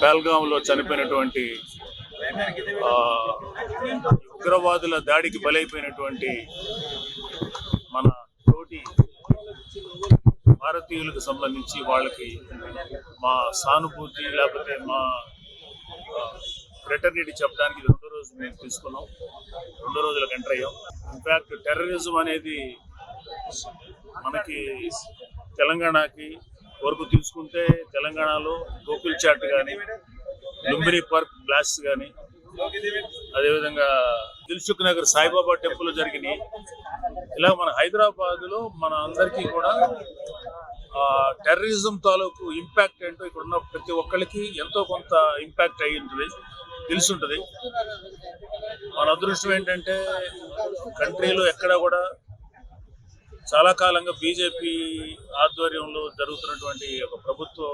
పహల్గాంలో చనిపోయినటువంటి ఉగ్రవాదుల దాడికి బలైపోయినటువంటి మన తోటి భారతీయులకు సంబంధించి వాళ్ళకి మా సానుభూతి లేకపోతే మా ఫ్రెటర్నిటీ చెప్పడానికి రెండో రోజు మేము తీసుకున్నాం. 2 రోజులకు ఎంటర్ అయ్యాం. ఇన్ఫ్యాక్ట్ టెర్రరిజం అనేది మనకి తెలంగాణకి వరకు తీసుకుంటే తెలంగాణలో గోకుల్ చాట్ కానీ, లుంబిని పార్క్ బ్లాస్ట్ కానీ, అదేవిధంగా దిల్సుఖ్ నగర్ సాయిబాబా టెంపుల్ జరిగినాయి. ఇలా మన హైదరాబాద్లో మన అందరికీ కూడా టెర్రరిజం తాలూకు ఇంపాక్ట్ ఏంటో ఇక్కడ ఉన్న ప్రతి ఒక్కరికి ఎంతో కొంత ఇంపాక్ట్ అయ్యి ఉంటుంది, తెలుసుంటుంది. మన అదృష్టం ఏంటంటే కంట్రీలో ఎక్కడ కూడా చాలా కాలంగా బీజేపీ ఆధ్వర్యంలో జరుగుతున్నటువంటి ఒక ప్రభుత్వం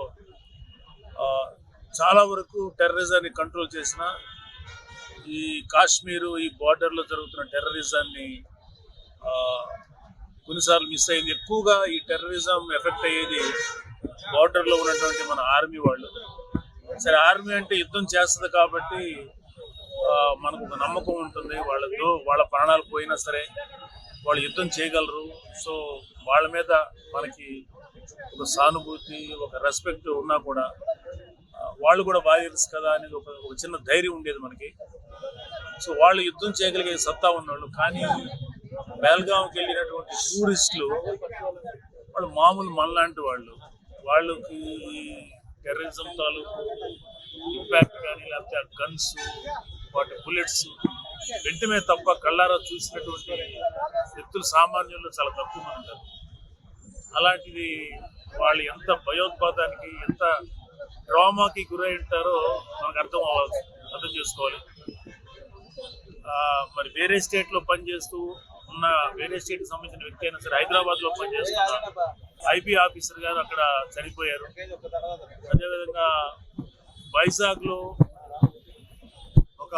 చాలా వరకు టెర్రరిజాన్ని కంట్రోల్ చేసిన ఈ కాశ్మీరు ఈ బార్డర్లో జరుగుతున్న టెర్రరిజాన్ని కొన్నిసార్లు మిస్ అయింది. ఎక్కువగా ఈ టెర్రరిజం ఎఫెక్ట్ అయ్యేది బార్డర్లో ఉన్నటువంటి మన ఆర్మీ వాళ్ళు. సరే, ఆర్మీ అంటే యుద్ధం చేస్తుంది కాబట్టి మనకు ఒక నమ్మకం ఉంటుంది, వాళ్ళతో వాళ్ళ ప్రాణాలు పోయినా సరే వాళ్ళు యుద్ధం చేయగలరు. సో వాళ్ళ మీద మనకి ఒక సానుభూతి, ఒక రెస్పెక్ట్ ఉన్నా కూడా వాళ్ళు కూడా వారియర్స్ కదా అనేది ఒక చిన్న ధైర్యం ఉండేది మనకి. సో వాళ్ళు యుద్ధం చేయగలిగే సత్తా ఉన్నవాళ్ళు. కానీ పహల్గాంకి వెళ్ళినటువంటి టూరిస్టులు వాళ్ళు మామూలు మనలాంటి వాళ్ళకి టెర్రరిజం తాలూకు ఇంపాక్ట్ కానీ లేకపోతే ఆ గన్స్, వాటి బుల్లెట్స్ వెంటనే తప్ప కళ్ళారా చూసినటువంటి వ్యక్తులు సామాన్యుల్లో చాలా తక్కువ మంది ఉంటారు. అలాంటిది వాళ్ళు ఎంత భయోత్పాదానికి, ఎంత డ్రామాకి గురై ఉంటారో మనకు అర్థం చేసుకోవాలి. మరి వేరే స్టేట్లో పనిచేస్తూ ఉన్న, వేరే స్టేట్కి సంబంధించిన వ్యక్తి అయినా సరే హైదరాబాద్లో పనిచేస్తున్న ఐబీ ఆఫీసర్ గారు అక్కడ చనిపోయారు. అదేవిధంగా వైజాగ్లో ఒక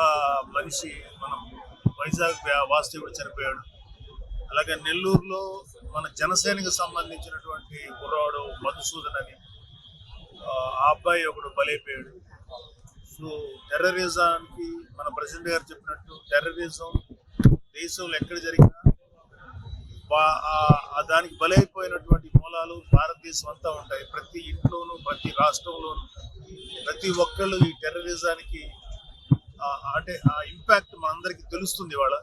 మనిషి, మనం వైజాగ్ వాస్తవుడు చనిపోయాడు. అలాగే నెల్లూరులో మన జనసేనకు సంబంధించినటువంటి కుర్రాడు మధుసూదన్ అని ఆ అబ్బాయి ఒకడు బలైపోయాడు. సో టెర్రరిజానికి మన ప్రెసిడెంట్ గారు చెప్పినట్టు టెర్రరిజం దేశంలో ఎక్కడ జరిగినా దానికి బలైపోయినటువంటి మూలాలు భారతదేశం అంతా ఉంటాయి. ప్రతి ఇంట్లోనూ, ప్రతి రాష్ట్రంలోనూ ప్రతి ఒక్కళ్ళు ఈ టెర్రరిజానికి అంటే ఆ ఇంపాక్ట్ మనందరికీ తెలుస్తుంది. ఇవాళ